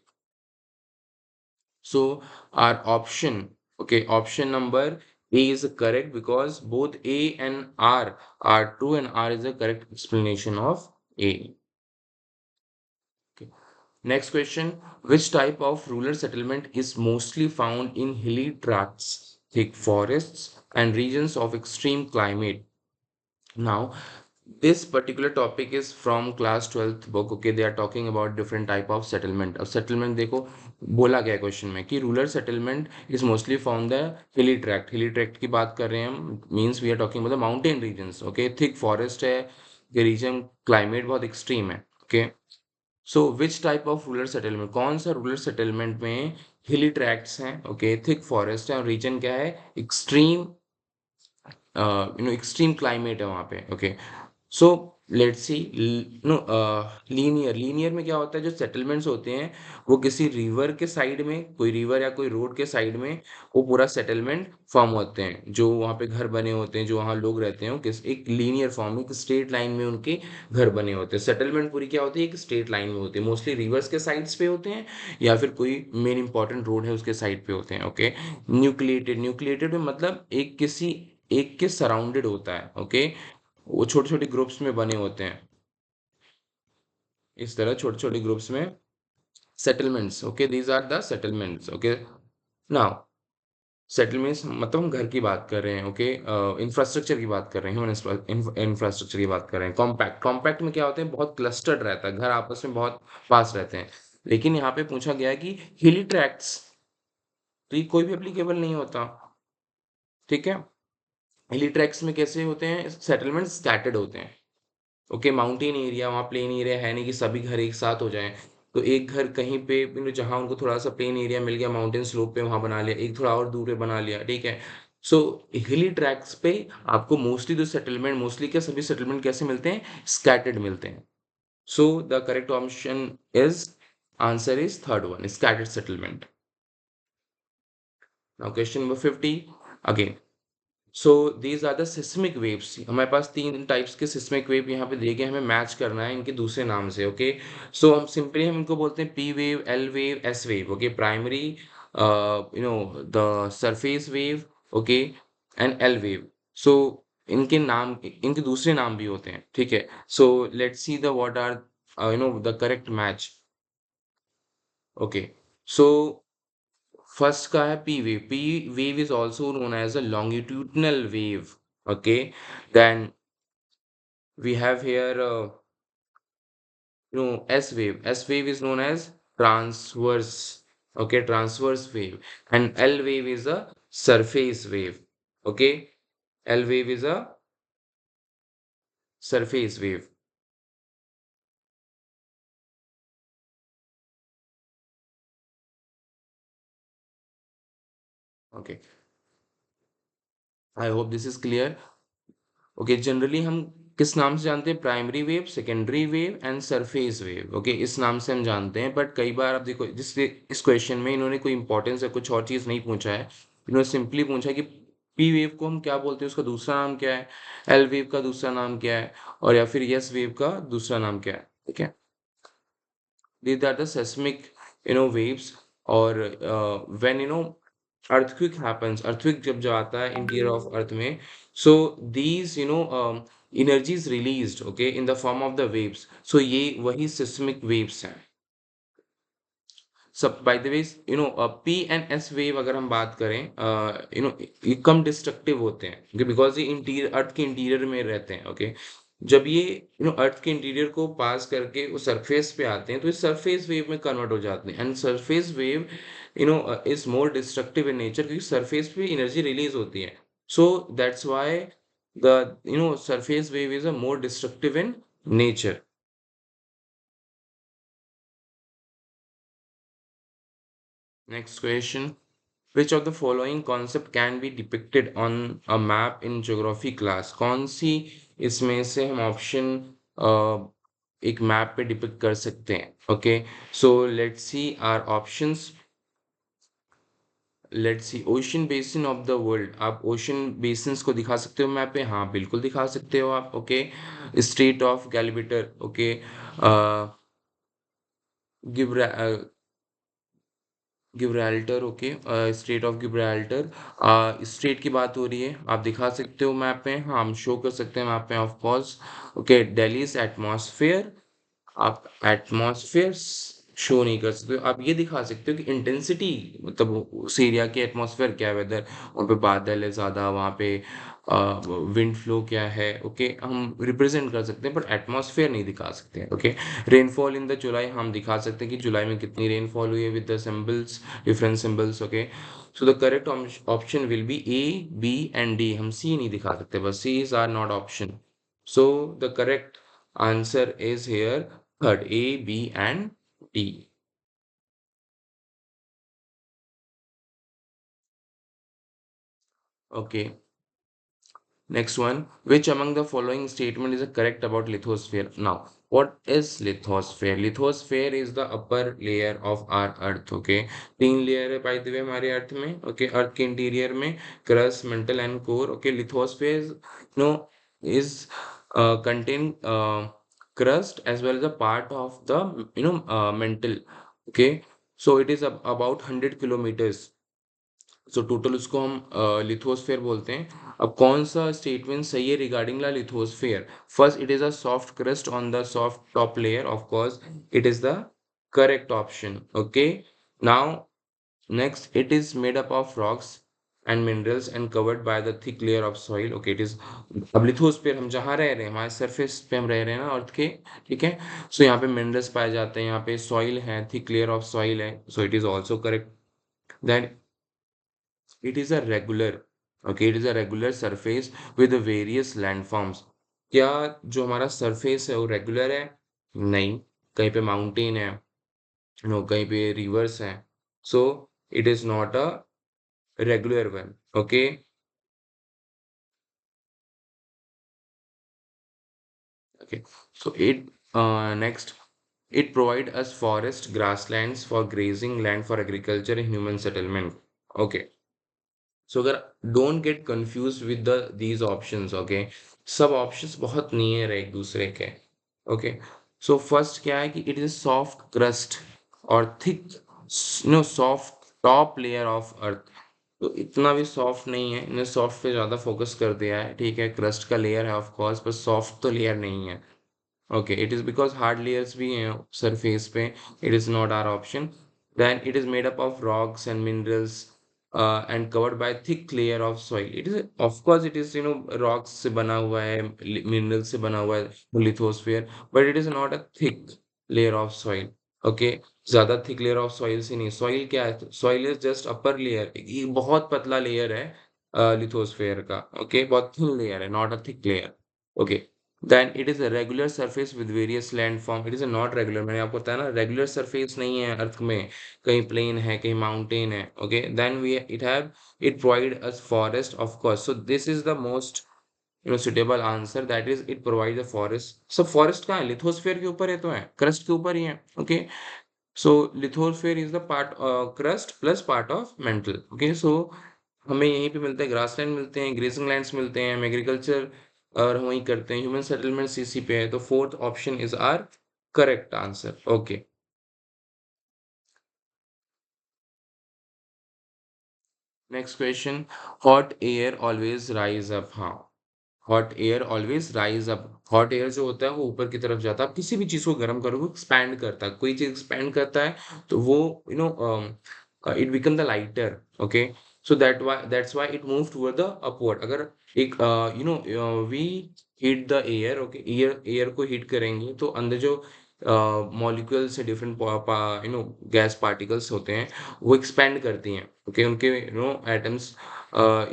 So our option, okay, option number A is correct because both A and R are true, and R is the correct explanation of A. Okay. Next question, which type of rural settlement is mostly found in hilly tracts, thick forests, and regions of extreme climate? Now, this particular topic is from class 12th book. Okay, they are talking about different type of settlement. अब settlement देखो बोला गया question में कि rural settlement is mostly found the hilly tract. Hilly tract की बात कर रहे हैं हम, means we are talking about the mountain regions. Okay, thick forest है, ये region climate बहुत extreme है. Okay, so which type of rural settlement, कौन सा rural settlement में hilly tracts हैं, okay, thick forest है, और region क्या है, extreme extreme climate है वहाँ पे, okay. So let's C, linear में क्या होता है, जो सेटलमेंट्स होते हैं वो किसी रिवर के साइड में, कोई रिवर या कोई रोड के साइड में वो पूरा सेटलमेंट फॉर्म होते हैं, जो वहाँ पे घर बने होते हैं, जो वहाँ लोग रहते हैं, वो किस एक लीनियर फॉर्म में, एक स्ट्रेट लाइन में उनके घर बने होते हैं। सेटलमेंट पूरी क्या होती है, एक स्ट्रेट लाइन में होती है, मोस्टली रिवर्स के साइड्स पे होते हैं, या फिर कोई मेन इंपॉर्टेंट रोड है उसके साइड पे होते हैं, ओके। न्यूक्लिएटेड में मतलब एक के सराउंडेड होता है, ओके, वो छोटे छोटे ग्रुप्स में बने होते हैं, इस तरह छोटे छोटे ग्रुप्स में settlements, okay, these are the settlements, okay. Now settlements मतलब हम घर की बात कर रहे हैं, ओके, इंफ्रास्ट्रक्चर की बात कर रहे हैं, ह्यूमन इंफ्रास्ट्रक्चर की बात कर रहे हैं। कॉम्पैक्ट में क्या होते हैं, बहुत क्लस्टर्ड रहता है, घर आपस में बहुत पास रहते हैं। लेकिन यहाँ पे पूछा गया है कि हिली ट्रैक्ट्स, तो ये कोई भी एप्लीकेबल नहीं होता, ठीक है। हिली ट्रैक्ट्स में कैसे होते हैं, सेटलमेंट स्कैटर्ड होते हैं, ओके। माउंटेन एरिया, वहाँ प्लेन एरिया है नहीं कि सभी घर एक साथ हो जाएं, तो एक घर कहीं पे जहाँ उनको थोड़ा सा प्लेन एरिया मिल गया माउंटेन स्लोप पे, वहां बना लिया, एक थोड़ा और दूर पे बना लिया, ठीक है। सो हिली ट्रैक्स पे आपको मोस्टली जो सेटलमेंट, मोस्टली क्या सभी सेटलमेंट कैसे मिलते हैं, स्कैटर्ड मिलते हैं। So the correct option is, answer is third one, scattered settlement. Now question number 50 again. So these are the seismic waves, हमारे पास तीन टाइप्स के सिस्मिक वेव यहाँ पे दिए गए, हमें मैच करना है इनके दूसरे नाम से, ओके। सो हम सिंपली हम इनको बोलते हैं P wave, L wave, S wave, okay. Primary the surface wave, okay, and L wave. So इनके नाम, इनके दूसरे नाम भी होते हैं, ठीक है। So let's see the what are the correct match, okay. So first का है P wave. P wave is also known as a longitudinal wave, okay, then we have here S wave. S wave is known as transverse, okay, transverse wave. And L wave is a surface wave, okay. L wave is a surface wave, okay। I hope this is clear, okay. Generally हम किस नाम से जानते हैं, primary wave, secondary wave and surface wave, okay, इस नाम से हम जानते हैं। बट कई बार आप देखो जिस इस क्वेश्चन में इन्होंने कोई इंपॉर्टेंस या कुछ और चीज़ नहीं पूछा है, सिंपली पूछा कि पी वेव को हम क्या बोलते हैं, उसका दूसरा नाम क्या है, एल वेव का दूसरा नाम क्या है, और या फिर एस वेव का दूसरा नाम क्या है, ठीक है। These are the seismic, waves, or when earthquake happens, earthquake जब जो आता है interior of earth में, so these energy is released, okay, in the form of the waves, so ये वही seismic waves हैं। सब by the way, P and S wave अगर हम बात करें, ये कम डिस्ट्रक्टिव होते हैं बिकॉज ये इंटीरियर, अर्थ के इंटीरियर में रहते हैं, ओके। जब ये अर्थ के इंटीरियर को पास करके वो सरफेस पे आते हैं तो ये सरफेस वेव में कन्वर्ट हो जाते हैं, and surface wave is more destructive in nature, क्योंकि सरफेस पे एनर्जी रिलीज होती है, so that's why the surface wave is a more destructive in nature. Next question, which of the following concept can be depicted on a map in geography class? कौन सी इसमें से हम option एक map पे depict कर सकते हैं, okay. So let's see our options. Let's see, ocean basin of the world, आप ओशन बेसिन्स को दिखा सकते हो मैप पे, हाँ बिल्कुल दिखा सकते हो आप, okay. Straight of Gibraltar, okay. गिब्रा Gibraltar, okay, strait of Gibraltar, strait की बात हो रही है, आप दिखा सकते हो मैप में, हाँ हम शो कर सकते हैं मैप में of course, okay. Delhi atmosphere, आप एटमॉस्फेयर शो नहीं कर सकते हो, आप ये दिखा सकते हो कि इंटेंसिटी, मतलब उस एरिया की एटमॉस्फेयर क्या है, वेदर वहाँ पे बादल है ज़्यादा, वहाँ पे विंड फ्लो क्या है, ओके, हम रिप्रेजेंट कर सकते हैं, पर एटमॉस्फेयर नहीं दिखा सकते हैं, ओके। रेनफॉल इन द जुलाई हम दिखा सकते हैं कि जुलाई में कितनी रेनफॉल हुई है with the symbols, different symbols, okay. So the correct option will be A, B and D, हम सी नहीं दिखा सकते, बस C is are not option. So the correct answer is here third, A, B and D. Okay. Next one. Which among the following statement is correct about lithosphere? Now, what is lithosphere? Lithosphere is the upper layer of our earth. Okay. तीन layer है by the way हमारे अर्थ में. Okay. अर्थ के interior में crust, mental and core. Okay. Lithosphere is contain crust as well as a part of the mantle. Okay. So it is about 100 kilometers. So total उसको हम lithosphere बोलते हैं। अब कौन सा स्टेटमेंट सही है regarding the lithosphere? First, it is a soft crust on the soft top layer, of course it is the correct option, okay. Now next, it is made up of rocks and minerals and covered by the thick layer of soil, okay. It is, अब lithosphere हम जहाँ रह रहे हैं, हमारे surface पे हम रह रहे हैं ना अर्थ के, ठीक है। सो यहाँ पे मिनरल्स पाए जाते हैं, यहाँ पे सॉइल है, थिक लेयर ऑफ सॉइल है, so it is also correct. Then it is a regular, okay, it is a regular surface with various landforms। क्या जो हमारा सरफेस है वो रेगुलर है? नहीं, कहीं पे माउंटेन है, नो, कहीं पे रिवर्स है, so it is not a regular one, okay. Okay, so it next, it provide us forest, grasslands for grazing, land for agriculture and human settlement, okay। सो अगर don't get confuse with the these options, okay. सब options बहुत near है एक दूसरे के, okay. So first क्या है कि इट इज सॉफ्ट क्रस्ट और thick, soft top layer of earth, तो इतना भी सॉफ्ट नहीं है, इन्हें सॉफ्ट पे ज़्यादा फोकस कर दिया है, ठीक है, क्रस्ट का लेयर है ऑफ कोर्स, पर सॉफ्ट तो लेयर नहीं है, okay, it is because hard layers भी हैं surface पे, it is not our option। then it is made up of rocks and minerals and covered by thick layer of soil, it is of course it is rocks से बना हुआ है, minerals से बना हुआ है lithosphere, but it is not a thick layer of soil, okay। ज्यादा thick layer of soil से नहीं, soil क्या है, soil is just upper layer, ये बहुत पतला layer है lithosphere का, okay, बहुत thin layer है, not a thick layer, okay। Then it is a regular surface with various landform, it is a not regular, मैंने आपको बताया ना रेगुलर सरफेस नहीं है अर्थ में, कहीं प्लेन है कहीं माउंटेन है, okay. Then we it have, it provide us forest, of course, so this is the most suitable answer, that is it provide the forest. सब फॉरेस्ट कहाँ है, लिथोस्फेयर के ऊपर है, तो है क्रस्ट के ऊपर ही है, okay. So lithosphere is the part crust plus part of mantle, okay. So हमें यहीं पे मिलता है, ग्रासलैंड मिलते हैं, ग्रेजिंग लैंड्स मिलते हैं, हम एग्रीकल्चर और हम वहीं करते हैं, ह्यूमन सेटलमेंट सीसी पे है, तो fourth option is are correct answer. Okay, next question, hot air always rise up, हाँ, hot air always rise up, hot air जो होता है वो ऊपर की तरफ जाता है, आप किसी भी चीज को गर्म करो वो एक्सपैंड करता है, कोई चीज एक्सपैंड करता है तो वो you know it become the lighter, okay, so that's why it moves toward the upward, अगर एक we heat the air, okay, air को हीट करेंगे तो अंदर जो मॉलिक्यूल्स से डिफरेंट गैस पार्टिकल्स होते हैं वो एक्सपैंड करती हैं, ओके, उनके एटम्स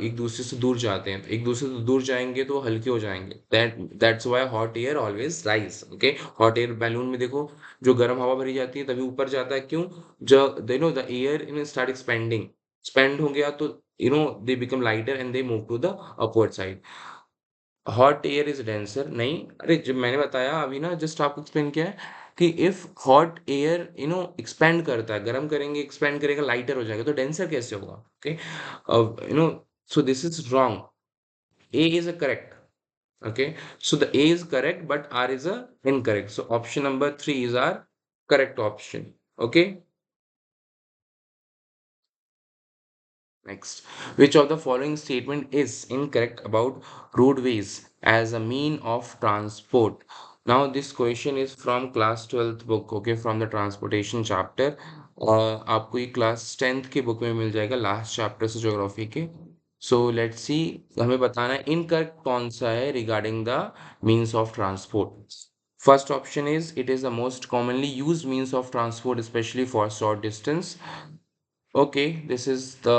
एक दूसरे से दूर जाते हैं, तो एक दूसरे से दूर जाएंगे तो हल्के हो जाएंगे, that's why hot air always rise, okay, hot air balloon में देखो जो गर्म हवा भरी जाती है तभी ऊपर जाता है, क्यों, जो the air in start expanding, expand हो गया तो they become lighter and they move to the upward side. Hot air is denser, नहीं, अरे जब मैंने बताया अभी ना, जस्ट आपको एक्सप्लेन किया है कि इफ हॉट एयर एक्सपेंड करता है, गर्म करेंगे एक्सपेंड करेगा लाइटर हो जाएगा, तो डेंसर कैसे होगा, okay, so this is wrong, A is a correct, okay, so the A is correct but R is a incorrect, so option number 3 is our correct option, okay. Next, which of the following statement is incorrect about roadways as a mean of transport? Now, this question is from class 12th book, okay, from the transportation chapter. आपको ये class 10th के book में मिल जाएगा, last chapter से geography के। सो let's सी, हमें बताना है इनकरेक्ट कौन सा है regarding the means of transport. First option is it is the most commonly used means of transport, especially for short distance. Okay, this is the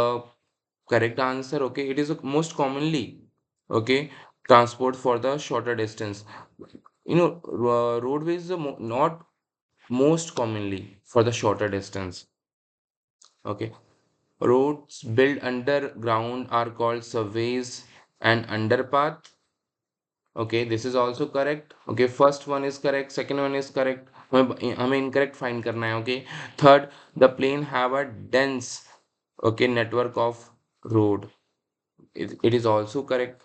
correct answer. Okay, it is the most commonly, okay, transport for the shorter distance. Roadways is the not most commonly for the shorter distance. Okay, roads built underground are called surveys and underpath. Okay, this is also correct. Okay, first one is correct, second one is correct. हमें incorrect find करना है. Okay, third, the plane have a dense, okay, network of road. It is also correct.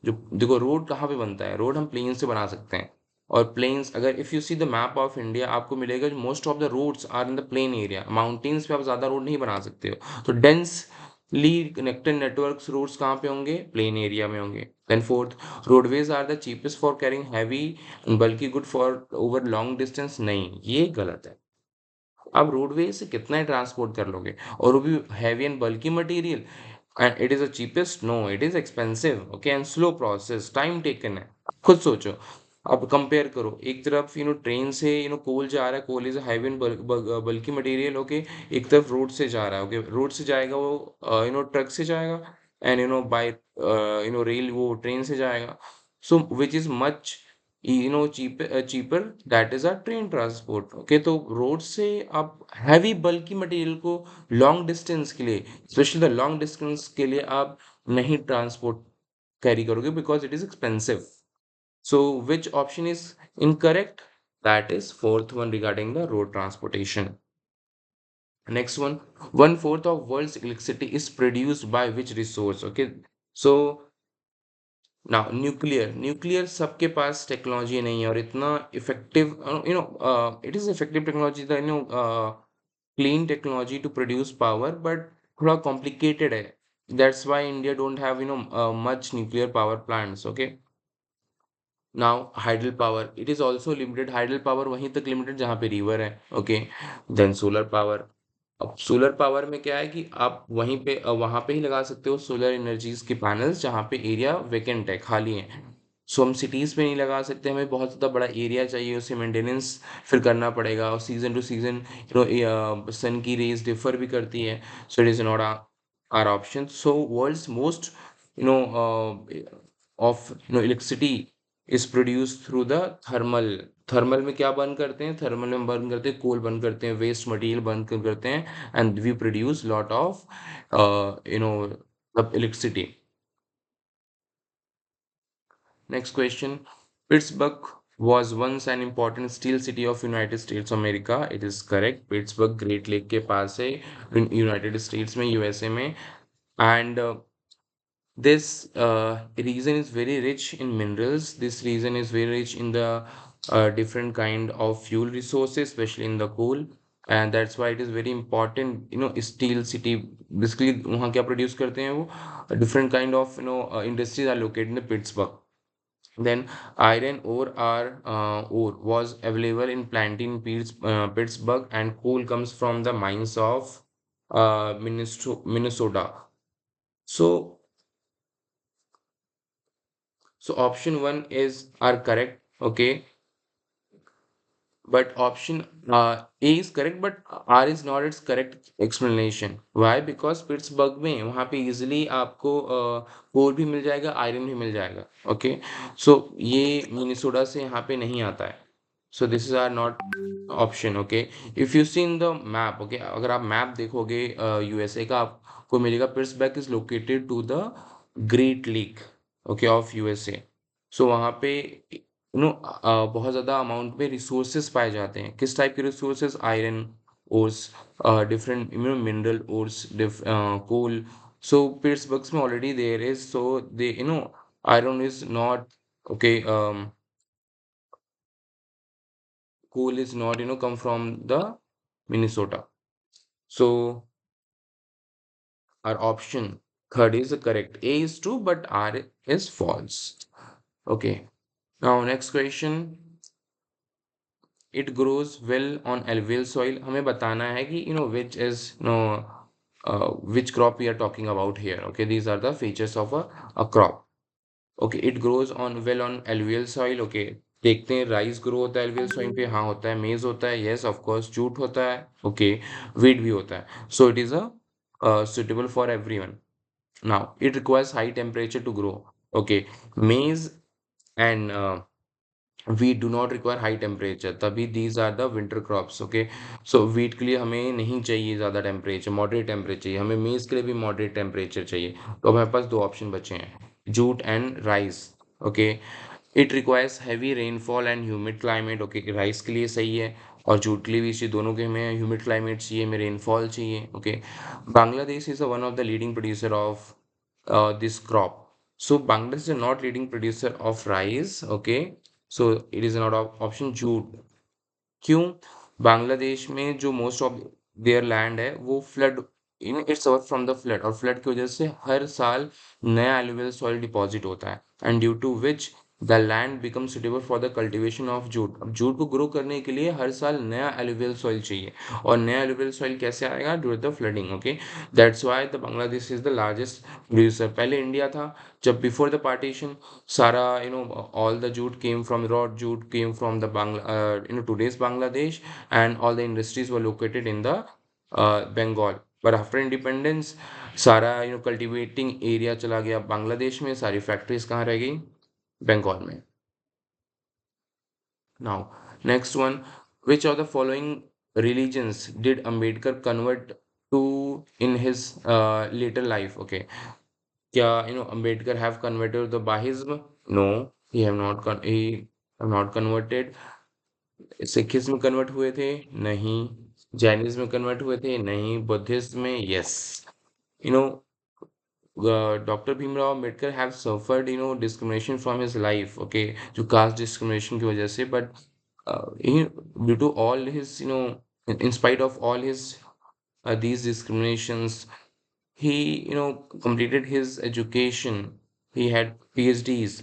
जो देखो road कहाँ पे बनता है, road हम प्लेन से बना सकते हैं, और प्लेन्स अगर if you see the map of India आपको मिलेगा most of the roads are in the plain area, mountains पे आप ज़्यादा रोड नहीं बना सकते हो, तो डेंसली कनेक्टेड नेटवर्क्स रोड्स कहाँ पे होंगे, प्लेन एरिया में होंगे। Then fourth, roadways are the cheapest for carrying heavy bulky good for over long distance, नहीं, ये गलत है। आप रोडवे से कितना ही ट्रांसपोर्ट कर लोगे, और वो भी heavy and bulky material, and it is the cheapest, no, it is expensive, okay, and slow process, time taken है। खुद सोचो, अब कंपेयर करो, एक तरफ ट्रेन से कोल जा रहा है, coal is heavy and bulky material, okay, एक तरफ रोड से जा रहा है, ओके, रोड से जाएगा वो ट्रक से जाएगा, एंड बाय रेल वो ट्रेन से जाएगा, so which is much cheaper, that is a train transport, okay, तो रोड से आप हैवी बल्की मटेरियल को लॉन्ग डिस्टेंस के लिए, स्पेशली द लॉन्ग डिस्टेंस के लिए आप नहीं ट्रांसपोर्ट कैरी करोगे because it is expensive, so which option is incorrect, that is fourth one regarding the road transportation. Next one fourth of world's electricity is produced by which resource, okay, so now nuclear सबके पास technology नहीं है, और इतना effective, it is effective technology, the clean technology to produce power, but थोड़ा complicated है, that's why India don't have much nuclear power plants, okay. Now hydel power, it is also limited, hydel power वहीं तक limited जहाँ पे river है, okay. Then solar power, अब solar power में क्या है कि आप वहीं पे वहां पे ही लगा सकते हो सोलर एनर्जीज के पैनल्स जहाँ पे एरिया वेकेंट है, खाली है, सो हम सिटीज पे नहीं लगा सकते, हमें बहुत ज़्यादा बड़ा एरिया चाहिए, उसे मेंटेनेंस फिर करना पड़ेगा, और सीजन टू सीजन सन की रेज डिफर भी करती है, so it is not our option, so world's most you know of electricity is produce through the thermal, thermal में क्या बर्न करते हैं, थर्मल में बर्न करते हैं कोल, बर्न करते हैं वेस्ट मटेरियल, बर्न करते हैं, and we produce lot of you know electricity. Next question, Pittsburgh was once an important steel city of United States of America, it is correct, Pittsburgh great lake के पास है United states में, USA में, and This region is very rich in minerals. This region is very rich in the different kind of fuel resources, especially in the coal, and that's why it is very important. Steel city basically वहाँ क्या produce करते हैं वो different kind of industries are located in the Pittsburgh. Then iron ore was available in plenty in Pittsburgh, and coal comes from the mines of Minnesota. So So option one is are correct, okay, but option A is correct, but R is not its correct explanation. Why? Because Pittsburgh में वहाँ पे easily आपको कोल भी मिल जाएगा, iron भी मिल जाएगा, okay. सो ये Minnesota से यहाँ पे नहीं आता है. So this is are not option, okay. If you see in the map, okay, अगर आप मैप देखोगे यूएसए का, आपको मिलेगा Pittsburgh is located to the great lake, okay, of USA. So वहाँ पे बहुत ज़्यादा अमाउंट में रिसोर्सेज पाए जाते हैं. किस टाइप के resources? Iron ores, different mineral ores, coal. So Pittsburgh में already there is, so they iron is not okay. Coal is not come from the Minnesota. So our option third is correct. A is true, but R is false. Okay. Now next question. It grows well on alluvial soil. हमें बताना है कि which is which crop we are talking about here. Okay, these are the features of a crop. Okay, it grows on well on alluvial soil. Okay, देखते हैं. Rice grow होता है alluvial soil पे, हाँ होता है. मेज होता है, yes of course. जूट होता है, okay. वीट भी होता है. So it is a suitable for everyone. Now it requires high temperature to grow. Okay, maize and wheat do not require high temperature, तभी these are the winter crops, okay. So wheat के लिए हमें नहीं चाहिए ज़्यादा temperature, moderate temperature चाहिए. हमें मेज़ के लिए भी मॉडरेट टेम्परेचर चाहिए. तो हमारे पास दो ऑप्शन बचे हैं, jute and rice, okay. It requires heavy rainfall and humid climate, okay. Rice के लिए सही है, और जूट के लिए भी चाहिए. दोनों के हमें ह्यूमिड क्लाइमेट चाहिए, हमें रेनफॉल चाहिए, okay. Bangladesh is one of the leading producer of this crop. So Bangladesh is not leading producer of rice. Okay, so it is not option jute. क्यों? बांग्लादेश में जो मोस्ट ऑफ देयर लैंड है वो flood in its suffer from the flood, और flood की वजह से हर साल नया एलुवियल सॉइल डिपॉजिट होता है, and due to which the land become suitable for the cultivation of jute. अब जूट को ग्रो करने के लिए हर साल नया एलुवियल सॉइल चाहिए, और नया एलुवियल सॉइल कैसे आएगा? Due to the flooding, okay. That's why the Bangladesh is the largest producer. पहले इंडिया था, जब बिफोर द पार्टीशन सारा all the jute came from raw jute came from the today's Bangladesh, and all the industries were located in the Bengal. But after independence सारा cultivating area चला गया बांग्लादेश में, सारी factories कहाँ रह गई? बंगाल में. Now, next one, which of the following religions did Ambedkar convert to in his later life? Okay, क्या Ambedkar have converted to the Bahism? No, he have not converted. Sikhism में कन्वर्ट हुए थे? नहीं. Jainism में convert हुए थे? नहीं. Buddhism में? Yes. You know doctor Bhimrao Ambedkar have suffered discrimination from his life, okay, जो कास्ट डिस्क्रिमिनेशन की वजह से, but due to all his in spite of all his these discriminations, he completed his education. He had PhDs,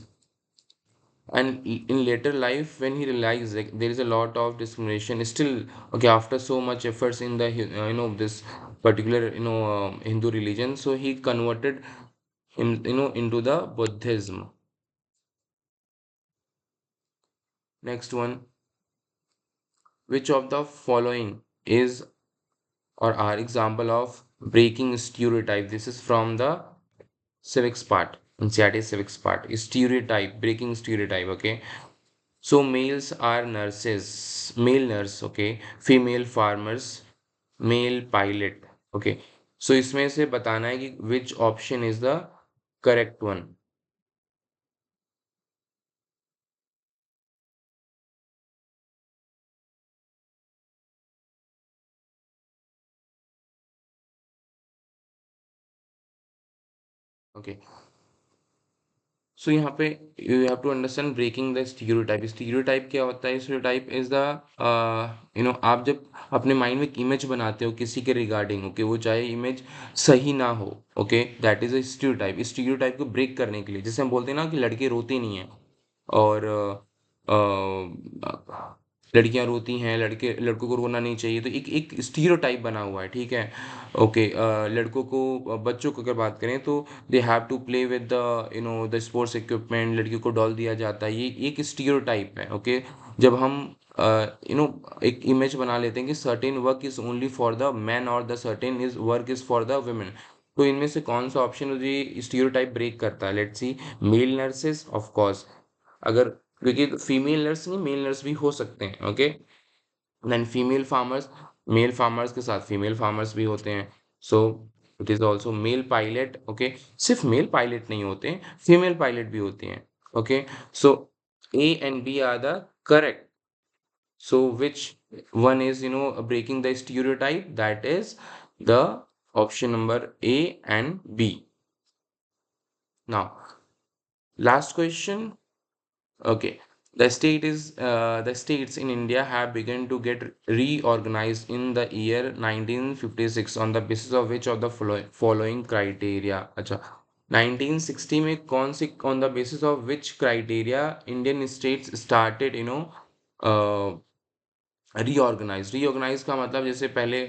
and in later life when he realized like there is a lot of discrimination still, okay, after so much efforts in the this particular Hindu religion, so he converted him into the Buddhism. Next one, which of the following is or are example of breaking stereotype? This is from the civics part, NCERT civics part. Stereotype, breaking stereotype, okay. So males are nurses, male nurse, okay, female farmers, male pilot, okay. So इसमें से बताना है कि which option is the correct one. Okay. So यहाँ पे you have to understand breaking the stereotype. Stereotype क्या होता है? स्टीरियोटाइप इज द आप जब अपने माइंड में एक इमेज बनाते हो किसी के रिगार्डिंग, ओके, वो चाहे इमेज सही ना हो, okay, that is a stereotype. Stereotype को ब्रेक करने के लिए, जैसे हम बोलते हैं ना कि लड़के रोते नहीं हैं, और लड़कियां रोती हैं, लड़के लड़कों को रोना नहीं चाहिए, तो एक एक स्टीरियोटाइप बना हुआ है, ठीक है। ओके, लड़कों को, बच्चों को अगर बात करें तो they have to play with the the sports equipment, लड़कियों को डॉल दिया जाता है, ये एक स्टीरियोटाइप है, ओके। जब हम एक इमेज बना लेते हैं कि certain work is only for the man और the certain is work is for the women, तो इनमें से कौन सा ऑप्शन मुझे स्टीरियोटाइप ब्रेक करता है? Let's see. Male nurses, of course. अगर, क्योंकि फीमेल नर्स नहीं, मेल नर्स भी हो सकते हैं, okay. Then female farmers, male farmers के साथ फीमेल फार्मर्स भी होते हैं, so it is also male pilot, okay. सिर्फ मेल पायलट नहीं होते हैं, फीमेल पायलट भी होती हैं, okay. So A and B are the correct. So which one is breaking the stereotype? That is the option number A and B. Now, last question. Okay. The states in India have begun to get reorganized in the year 1956 on the basis of which of the following criteria? अच्छा, 1960 में कौन सी, on the basis of which criteria Indian states started reorganise? Reorganise का मतलब, जैसे पहले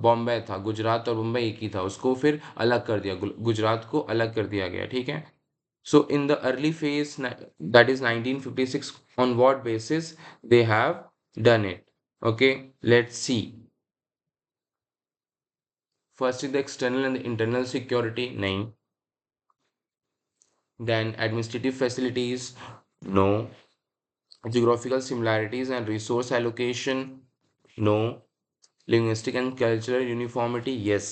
बॉम्बे था, गुजरात और मुंबई एक ही था, उसको फिर अलग कर दिया, गुजरात को अलग कर दिया गया, ठीक है। So in the early phase, that is 1956, on what basis they have done it? Okay, let's see. First is the external and the internal security. Nahin. Then administrative facilities. No. Geographical similarities and resource allocation. No. Linguistic and cultural uniformity. Yes.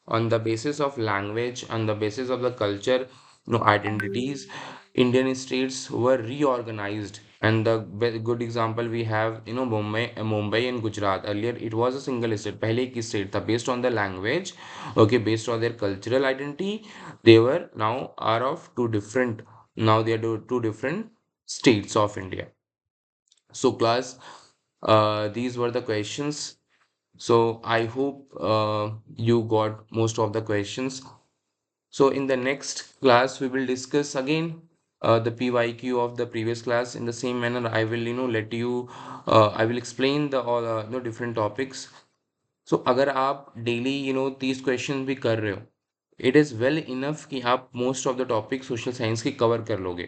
On the basis of language, on the basis of the culture, identities, Indian states were reorganized. And the good example we have, Mumbai and Gujarat. Earlier, it was a single state. पहले एक state था, based on the language, okay, based on their cultural identity, they were now are of two different. Now they are two different states of India. So, class, these were the questions. So I hope you got most of the questions. So in the next class, we will discuss again the PYQ of the previous class. In the same manner, I will let you. I will explain the all different topics. So अगर आप daily 30 questions भी कर रहे हो, it is well enough कि आप most of the topics social science की cover कर लोगे.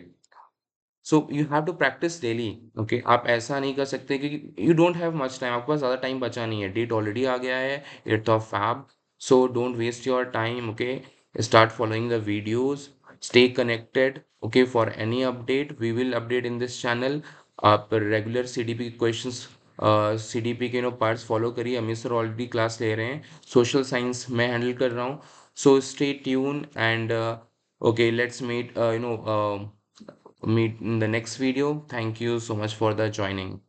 So you have to practise daily, okay. आप ऐसा नहीं कर सकते क्योंकि you don't have much time, आपके पास ज़्यादा टाइम बचा नहीं है, डेट ऑलरेडी आ गया है, 8th of Feb। So don't waste your time, okay. Start following the videos, stay connected, okay. For any update we will update in this channel. आप regular C D P questions, C D P के parts follow करिए। Amit sir already class ले रहे हैं, social science मैं handle कर रहा हूँ। So stay tune and okay, let's meet in the next video. Thank you so much for the joining.